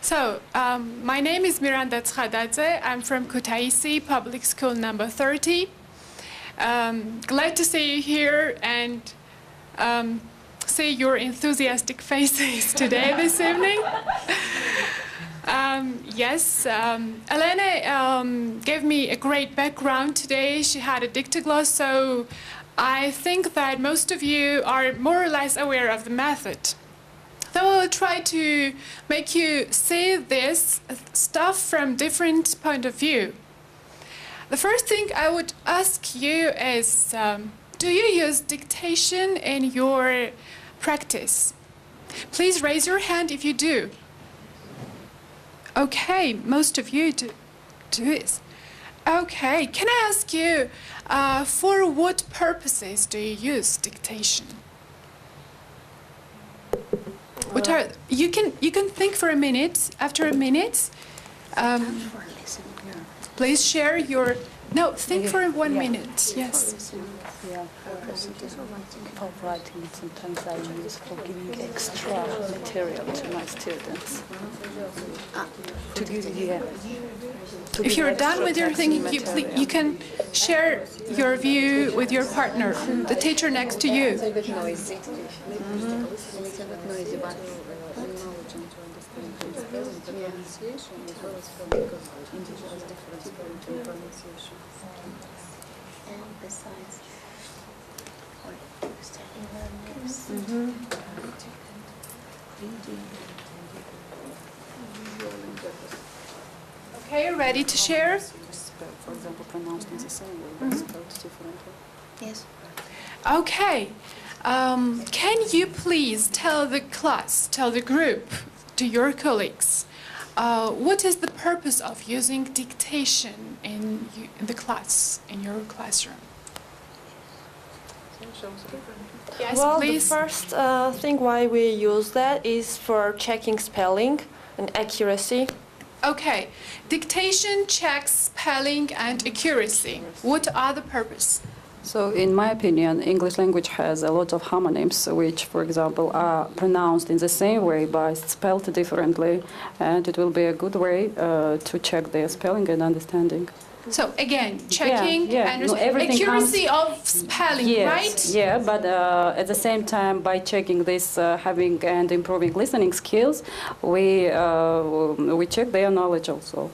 So, my name is Miranda Tskadadze. I'm from Kutaisi Public School number 30. Glad to see you here and see your enthusiastic faces today, this evening. Yes, Elena gave me a great background today. She had a dictogloss, so I think that most of you are more or less aware of the method. So I will try to make you see this stuff from different point of view. The first thing I would ask you is, do you use dictation in your practice? Please raise your hand if you do. Okay, most of you do it. Okay, can I ask you, for what purposes do you use dictation? What are, you can think for a minute. After a minute, please share your. No, think for 1 minute. Yes. For writing, sometimes I use for giving extra material to my students. To give, If you're done with your thinking, you can share your view with your partner, the teacher next to you. And besides, Okay, ready to share? For example, pronounced in the same way, but spelled differently. yes. Okay. Can you please tell the class, tell the group, to your colleagues, what is the purpose of using dictation in the class, in your classroom? Yes, Well, please. the first thing why we use that is for checking spelling and accuracy. Okay, dictation checks spelling and accuracy. What are the purpose? So, in my opinion, English language has a lot of homonyms, which, for example, are pronounced in the same way but spelled differently, and it will be a good way to check their spelling and understanding. So again, checking and everything accuracy of spelling, yes, right? Yeah, but at the same time, by checking this, having and improving listening skills, we check their knowledge also.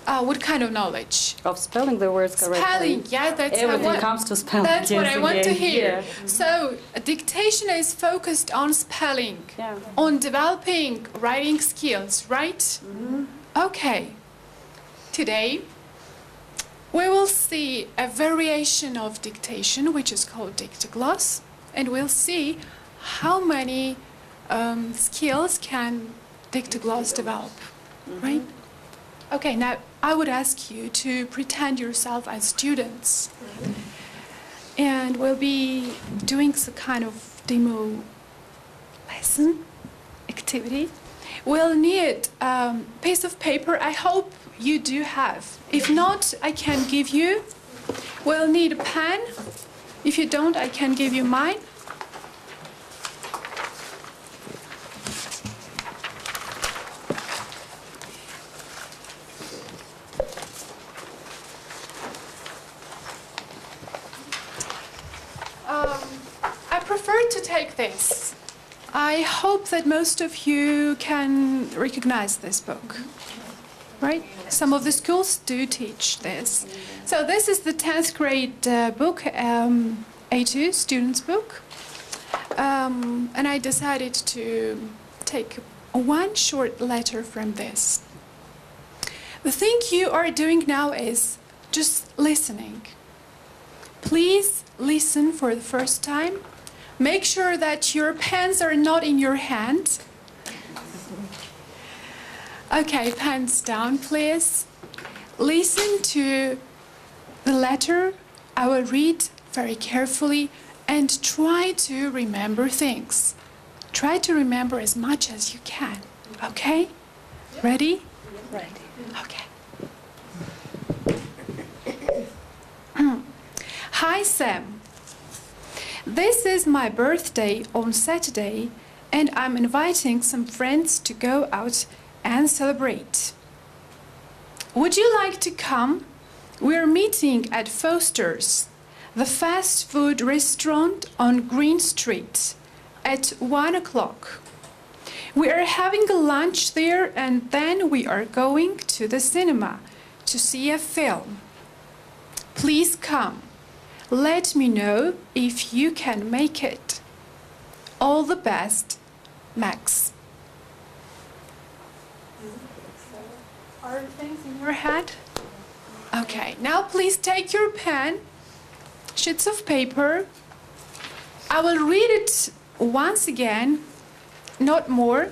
What kind of knowledge? Of spelling the words correctly. Spelling, yeah, that's everything comes to spelling. That's what I want to hear. Yeah. So dictation is focused on spelling, on developing writing skills, right? Okay. Today, we will see a variation of dictation, which is called dictogloss, and we'll see how many skills can dictogloss develop, right? Okay, now I would ask you to pretend yourself as students, and we'll be doing some kind of demo lesson activity. We'll need a piece of paper. I hope you do have. If not, I can give you. We'll need a pen. If you don't, I can give you mine. I prefer to take this. I hope that most of you can recognize this book, right? Some of the schools do teach this. So this is the 10th grade book, A2, student's book. And I decided to take one short letter from this. The thing you are doing now is just listening. Please listen for the first time. Make sure that your pens are not in your hand. Okay, pens down, please. Listen to the letter. I will read very carefully and try to remember things. Try to remember as much as you can. Okay? Ready? Ready. Okay. Hi, Sam. This is my birthday on Saturday, and I'm inviting some friends to go out and celebrate. Would you like to come? We're meeting at Foster's, the fast food restaurant on Green Street, at 1 o'clock. We are having a lunch there, and then we are going to the cinema to see a film. Please come. Let me know if you can make it. All the best, Max. Are things in your head? Okay, now please take your pen, sheets of paper. I will read it once again, not more.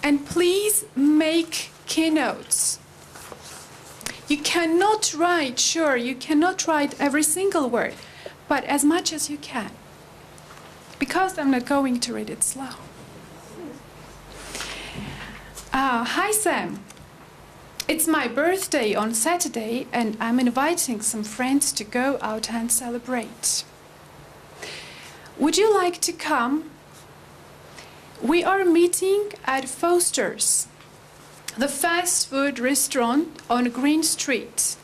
And please make keynotes. You cannot write, sure, you cannot write every single word, but as much as you can. Because I'm not going to read it slow. Hi, Sam. It's my birthday on Saturday, and I'm inviting some friends to go out and celebrate. Would you like to come? We are meeting at Foster's, the fast food restaurant on Green Street,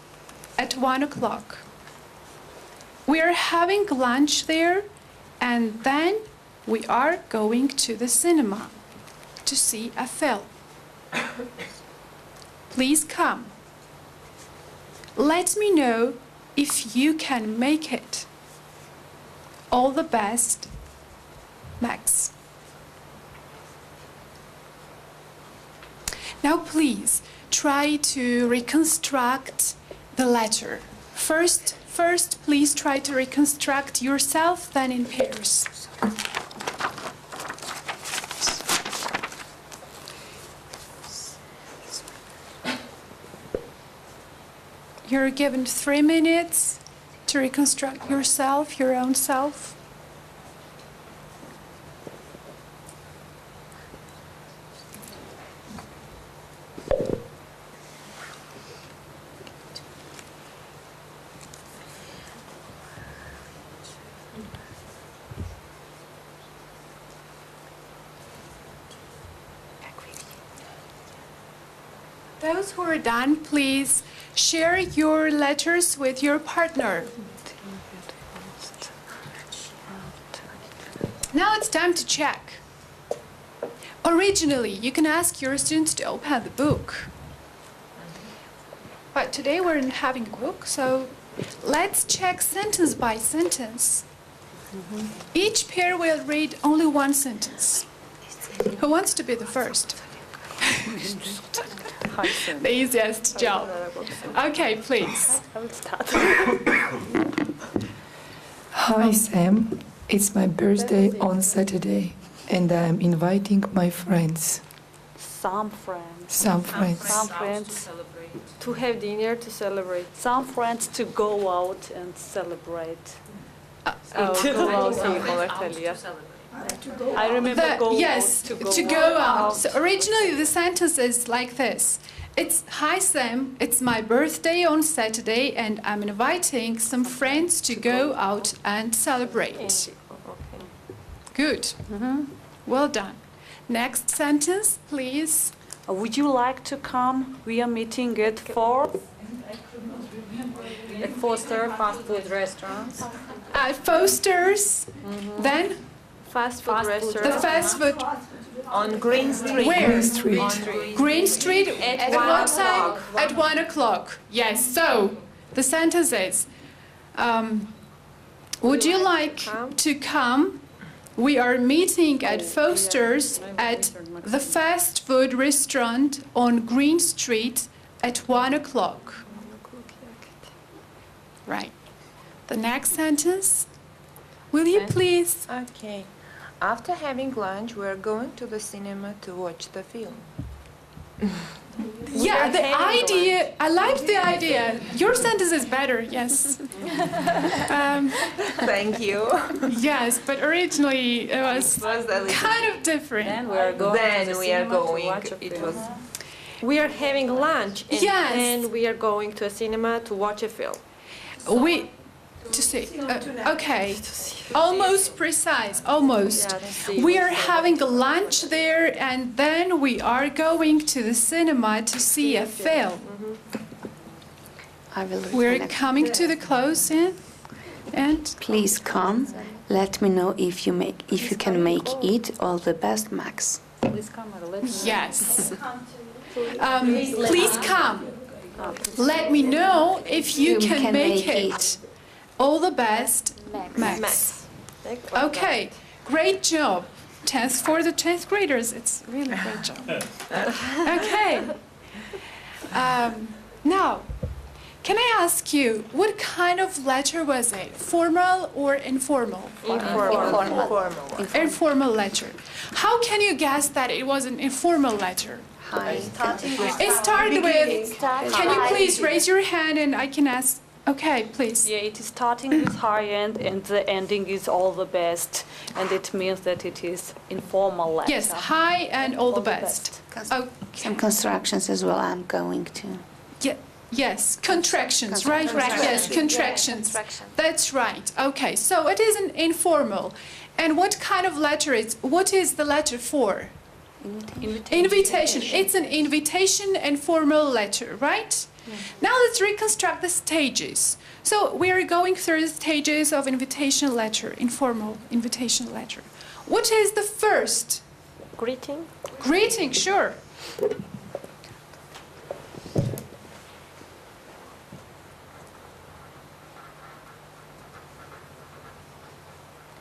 at 1 o'clock. We are having lunch there, and then we are going to the cinema to see a film. Please come. Let me know if you can make it. All the best, Max. Now please try to reconstruct the letter. First, please try to reconstruct yourself, then in pairs. You're given 3 minutes to reconstruct yourself, your own self. Those who are done, please share your letters with your partner. Now it's time to check. Originally, you can ask your students to open the book. But today we're not having a book, so let's check sentence by sentence. Each pair will read only one sentence. Who wants to be the first? The easiest job. Okay, please. Hi, Sam. It's my birthday on Saturday, and I'm inviting my friends. Some friends. Some friends. Some friends. To have dinner to celebrate. Some friends to go out and celebrate. I remember yes, to go out. So originally the sentence is like this. It's, hi Sam, it's my birthday on Saturday and I'm inviting some friends to go out and celebrate. Good. Well done. Next sentence, please. Would you like to come? We are meeting at 4. At Foster fast food restaurants. At Foster's, then Fast food restaurant. the fast food. On Green Street. Where? Green Street. Green Street at 1 what time? o'clock. At 1 o'clock. Yes. So the sentence is, would you like to come? We are meeting at Foster's at the fast food restaurant on Green Street at 1 o'clock. Right. The next sentence. Will you please? Okay. After having lunch, we're going to the cinema to watch the film. Yeah, the idea. I like the idea. Your sentence is better. Yes. Thank you. Yes, but originally it was a little kind of different. Then we are going to Then the we are cinema to going. watch a It film. was We are having lunch and Yes. then we are going to a cinema to watch a film. We To see. Okay. Almost precise. Almost. Yeah, to see We are what's having a lunch there, and then we are going to the cinema to see a film. I will We're reconnect. coming to the close in, and Please come. Let me know if you can make it. All the best, Max. Please come and let me know. yes. Please come. Let me know if you can make it. All the best, Max. Max. Okay, great job. 10th for the 10th graders. It's really a great job. Okay. Now, can I ask you, what kind of letter was it? Formal or informal? Informal. Informal letter. How can you guess that it was an informal letter? Hi. It started with, can you please raise your hand and I can ask, okay, please. Yeah, it is starting with high end and the ending is all the best. And it means that it is informal letter. Yes, hi and all the best. Some Okay. constructions as well. I'm going to. Yes, contractions, right? Yes, contractions. That's right. Okay, so it is an informal. And what kind of letter is, what is the letter for? Invitation. It's an invitation and formal letter, right? Now let's reconstruct the stages. So we are going through the stages of invitation letter, informal invitation letter. What is the first? Greeting. Greeting, sure.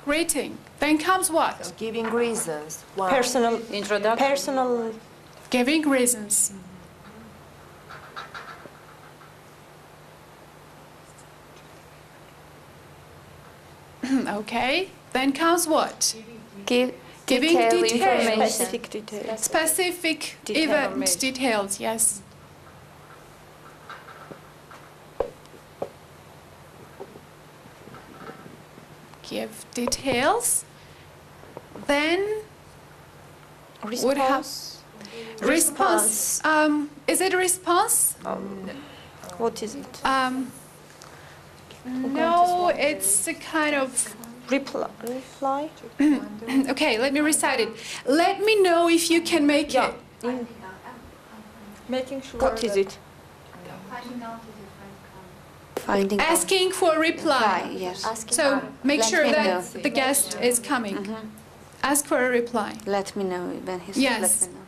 Greeting. Then comes what? Giving reasons. One. Personal. Introduction. Personal. Giving reasons. Okay. Then comes what? Give Giving detailed details. information. Specific details. Specific Detail. event details, yes. Give details. Then would have response. Is it a response? What is it? No, it's a kind of. Reply. Okay, let me recite it. Let me know if you can make it. Making sure. What is it? Finding out. Asking for a reply. Yes. So make Let sure me that know. the guest is coming. Ask for a reply. Let me know when he's. Yes. Let me know.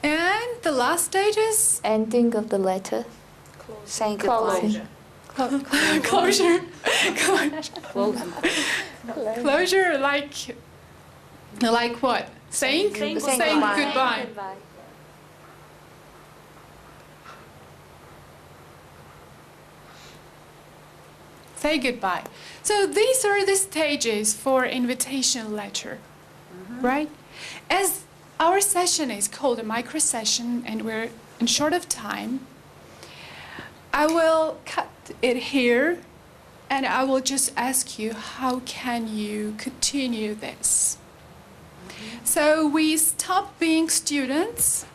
And the last stage is Ending of the letter. Saying goodbye. closure. Closing. Closure, like what? Saying goodbye. Say goodbye. So these are the stages for invitation letter, right? As our session is called a micro session and we're in short of time, I will cut it here and I will just ask you, how can you continue this? So we stop being students.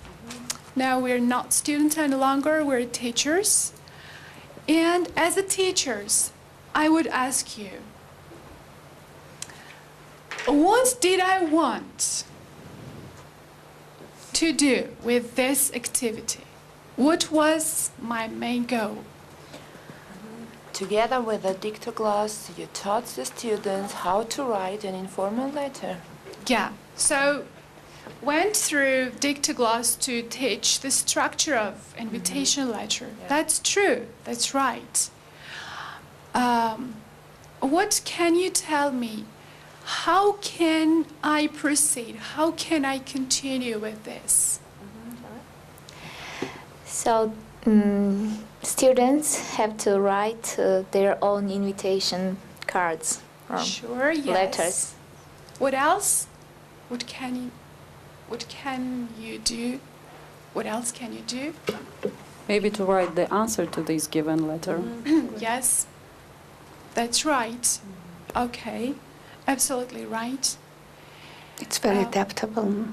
Now we're not students any longer, we're teachers. And as a teachers, I would ask you, what did I want to do with this activity? What was my main goal? Together with the dicta class, you taught the students how to write an informal letter. Yeah, so went through Dictogloss to teach the structure of invitation letter. Yeah. That's true, that's right. What can you tell me? How can I proceed? How can I continue with this? So students have to write their own invitation cards or Sure, yes. letters. What else? What can you do? What else can you do? Maybe to write the answer to this given letter. Yes, that's right. Okay, absolutely right. It's very adaptable.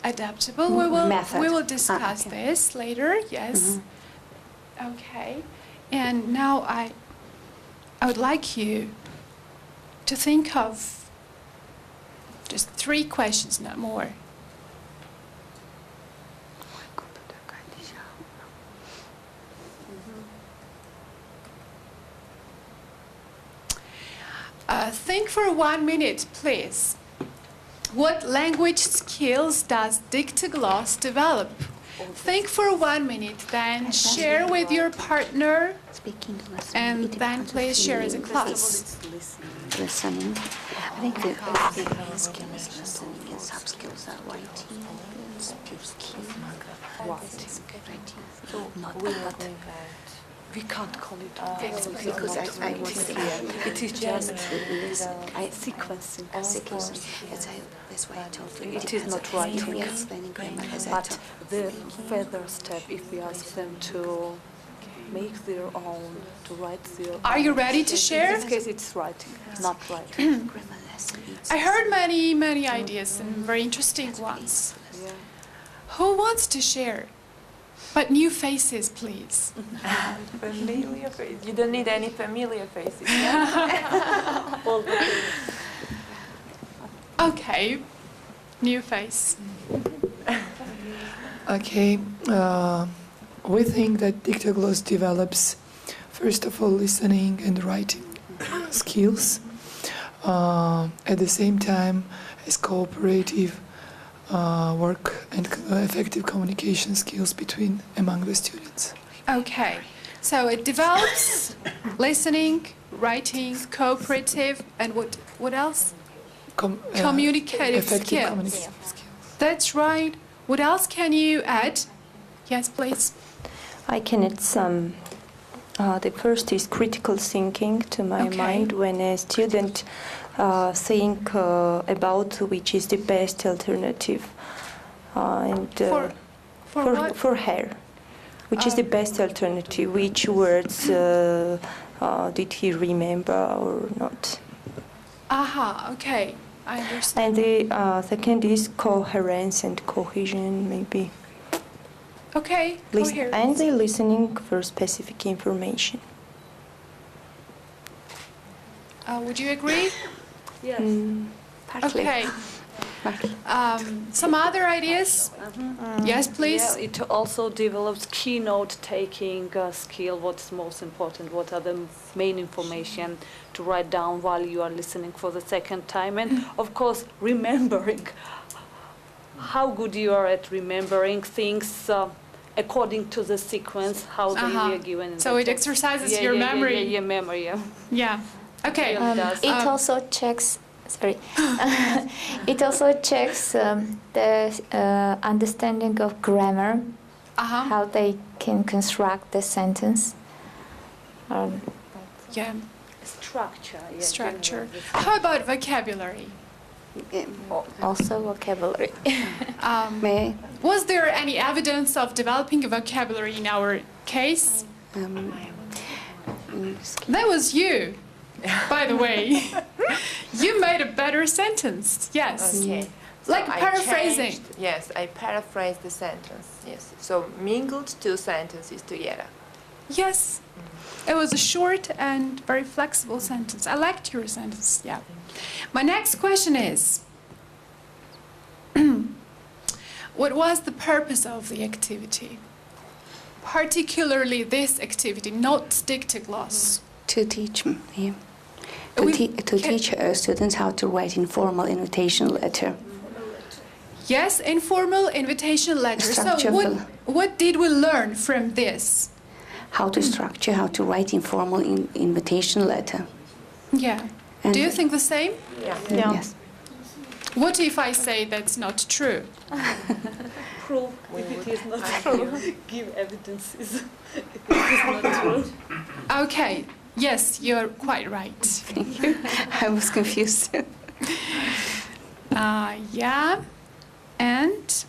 adaptable. Method. We will discuss Okay. this later. Yes. Okay. And now I would like you to think of just 3 questions, not more. Think for 1 minute, please. What language skills does Dictogloss develop? Think for 1 minute, then share with your partner, Speaking less. and then please share as a class. Listening. I think the skills, listening and soft skills are writing, pure skills, not but We can't call it because I think it is just sequencing. That's why I told you. It is not writing. We are explaining grammar as I But told. the further step, if we ask them to make their own, to write their own. Are you ready to share? In this case, it's writing, not writing. Grammar lesson. I heard many ideas and very interesting ones. Yeah. Who wants to share? But new faces, please. Familiar faces. You don't need any familiar faces. All the things. Okay, new face. Okay, we think that Dictogloss develops, first of all, listening and writing skills. At the same time, as cooperative work and effective communication skills among the students. Okay, so it develops listening, writing, cooperative, and what else? Communicative effective skills. communication skills. That's right. What else can you add? Yes, please. I can add some. The first is critical thinking to my Okay. mind when a student think about which is the best alternative and For what? for her, which is the best alternative, which words did he remember or not. Aha, okay. I understand. And the second is coherence and cohesion, maybe. Okay, coherence. And the listening for specific information. Would you agree? Yes. Partly. Okay. Some other ideas? Yes, please. Yeah, it also develops keynote taking skill. What's most important? What are the main information to write down while you are listening for the second time? And of course, remembering how good you are at remembering things according to the sequence, how they were given. In So the it text. exercises your memory. Yeah, memory. Yeah. Yeah. Okay. It also checks. Sorry. It also checks the understanding of grammar, how they can construct the sentence. Yeah. Structure. Yeah, Structure. general. How about vocabulary? Also vocabulary. May I? Was there any evidence of developing a vocabulary in our case? That was you, by the way. You made a better sentence. Yes. Okay. Like I paraphrasing. changed- yes, I paraphrased the sentence. Yes. So mingled 2 sentences together. Yes. It was a short and very flexible sentence. I liked your sentence. Yeah. My next question is, what was the purpose of the activity? Particularly this activity, not Dictogloss. To teach, yeah. We To can- teach students how to write informal invitation letter. Yes, informal invitation letter. So Structure what did we learn from this? How to structure, how to write informal invitation letter. Yeah. And Do you think the same? Yeah. Yes. What if I say that's not true? Prove if it is not true. Give evidences if it is not true. Okay. Yes, you're quite right. Thank you. I was confused. Yeah. And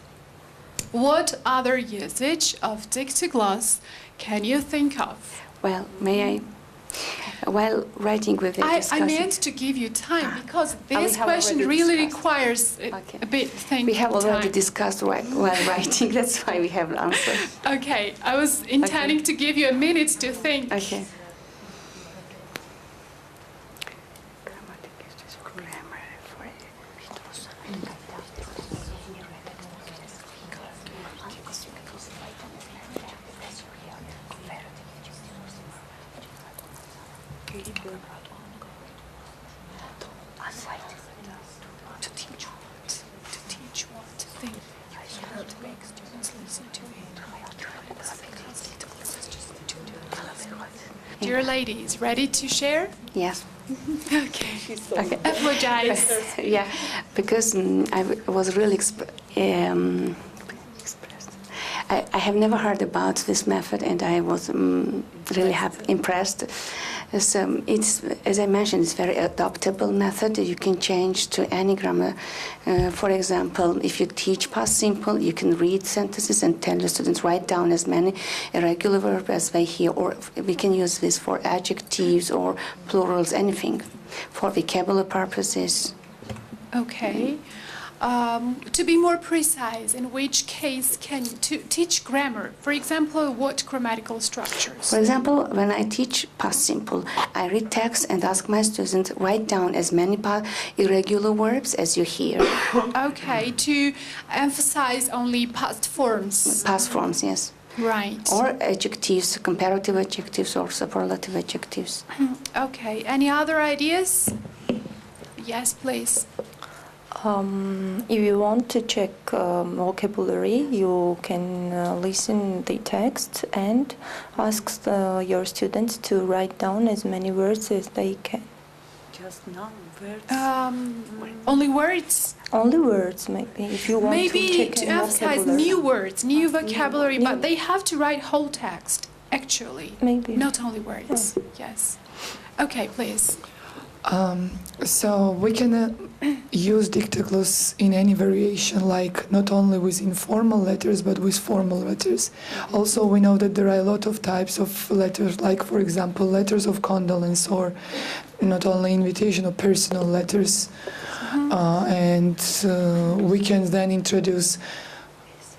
what other usage of Dictogloss can you think of? Well, may I? While writing, we've been I discussing. meant to give you time because we this have question already really discussed. requires Okay. a bit thinking We have already time. discussed while writing. That's why we have answered. Okay, I was intending to give you a minute to think. Okay. Dear ladies, ready to share? Yes. Okay. Okay. Apologize. Yeah, because was really expressed. I have never heard about this method, and I was really impressed. So it's, as I mentioned, it's very adaptable method. You can change to any grammar. For example, if you teach past simple, you can read sentences and tell the students write down as many irregular verbs as they hear. Or we can use this for adjectives or plurals, anything, for vocabulary purposes. Okay. To be more precise, in which case can to teach grammar? For example, what grammatical structures? For example, when I teach past simple, I read text and ask my students write down as many irregular verbs as you hear. Okay, to emphasize only past forms. Past forms, yes. Right. Or adjectives, comparative adjectives or superlative adjectives. Okay. Any other ideas? Yes, please. If you want to check vocabulary, you can listen the text and ask your students to write down as many words as they can. Just now, words. Only words? Only words, maybe. If you want Maybe to check to any emphasize vocabulary. new words, new vocabulary, new- but they have to write whole text, actually. Maybe. Not only words. Yes. Okay, please. So we can use dictogloss in any variation, like not only with informal letters but with formal letters. Also, we know that there are a lot of types of letters, like for example letters of condolence or not only invitation or personal letters. And we can then introduce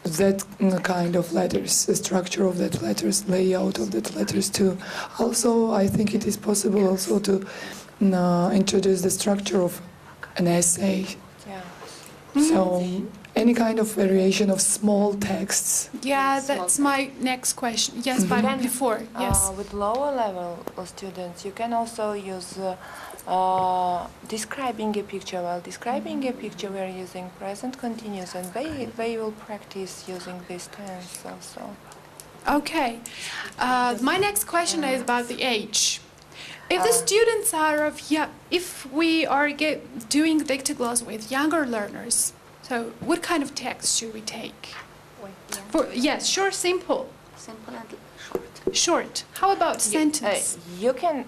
that kind of letters, the structure of that letters, layout of that letters too. Also, I think it is possible also to introduce the structure of an essay. Yeah. So any kind of variation of small texts. Yeah, that's my next question. Yes, but Then, before, yes. With lower level students, you can also use describing a picture. While describing a picture, we are using present continuous, and they will practice using this tense also. Okay. My next question is about the age. If the students are if we are doing dictogloss with younger learners, so what kind of text should we take? Yes, short, simple. Simple and short. Short. How about sentence? You can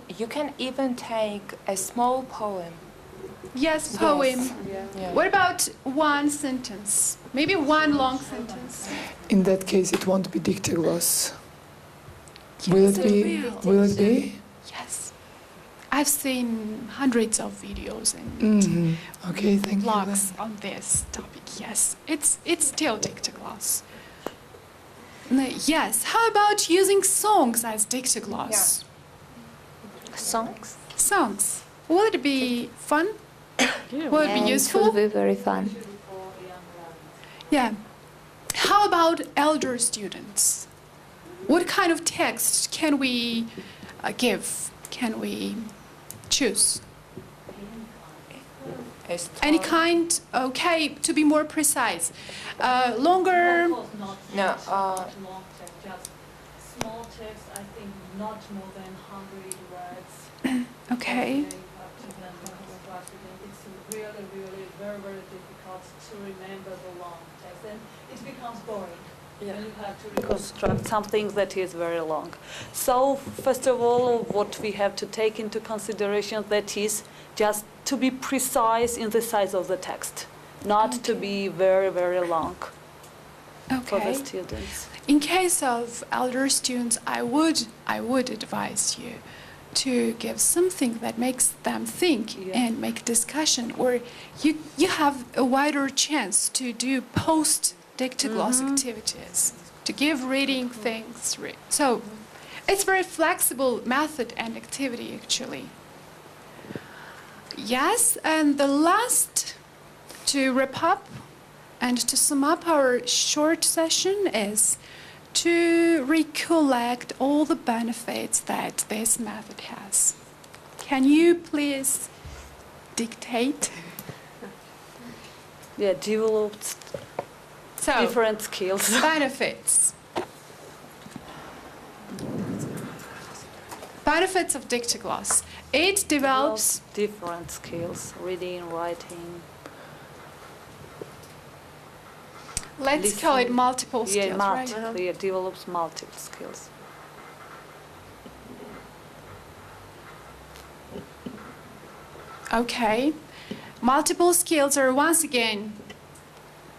even take a small poem. Yes, poem. Yeah. What about one sentence? Maybe one long sentence. In that case, it won't be dictogloss. Will Yes, it be? Will it be? Yes. I've seen hundreds of videos and Okay, thank you. blogs on this topic. Yes, it's still dictogloss. Yes. How about using songs as dictogloss? Songs? Songs. Will it be fun? Will it be It will useful? be very fun. Yeah. How about elder students? What kind of text can we give? Can we choose? Any kind? Okay, to be more precise. Longer? Of course not No, long text, just small text, I think not more than 100 words. Okay. It's really, really very, very difficult to remember the long text, and it becomes boring. When you have to reconstruct something that is very long. So, first of all, what we have to take into consideration, that is just to be precise in the size of the text, not to be very, very long for the Okay. students. In case of elder students, I would advise you to give something that makes them think and make discussion, or you have a wider chance to do post-dictogloss activities, to give reading things. So it's very flexible method and activity, actually. Yes, and the last, to wrap up and to sum up our short session, is to recollect all the benefits that this method has. Can you please dictate? Yeah, developed different skills. Benefits. Benefits of dictogloss. It develops different skills, reading, writing. Let's call it multiple skills, right? Yeah, develops multiple skills. Okay. Multiple skills are once again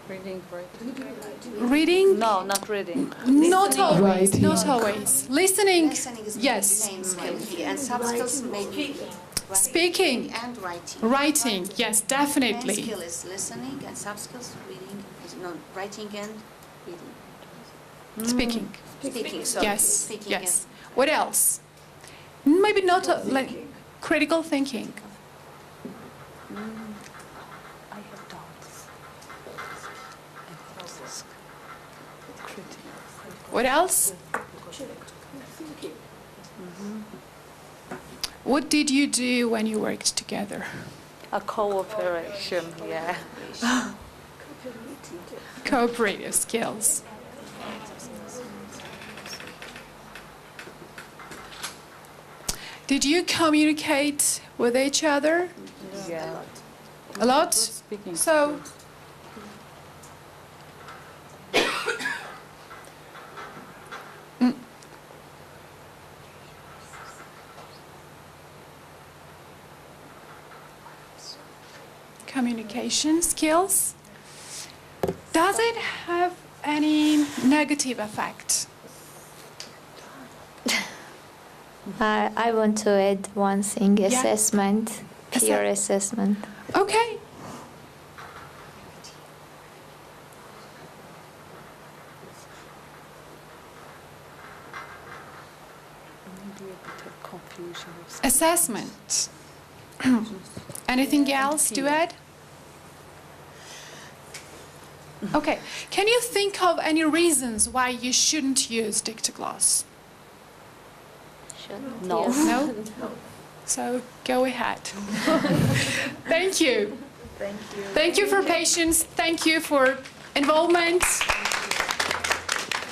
Reading, writing. reading. No, not reading. Not always. Writing. Not always. Listening. Listening is Yes. the main skill here, and sub skills maybe Speaking. and writing. Writing. Yes, Main definitely. skill is listening, and sub skills reading. Writing and reading. Speaking. Speaking. Sorry. Yes. Speaking Yes. What else? Maybe not like critical thinking. I have doubts. What else? What did you do when you worked together? A cooperation, yeah. Cooperative skills. Did you communicate with each other? Yeah. A lot? Speaking So, communication skills. Does it have any negative effect? I want to add one thing, Yeah. assessment, peer assessment. Okay. Maybe a bit of confusion. Assessment. Anything else to add? Okay. Can you think of any reasons why you shouldn't use dictogloss? No. No? So go ahead. Thank you. Thank you. Thank you for patience. Thank you for involvement.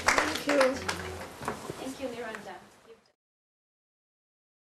Thank you.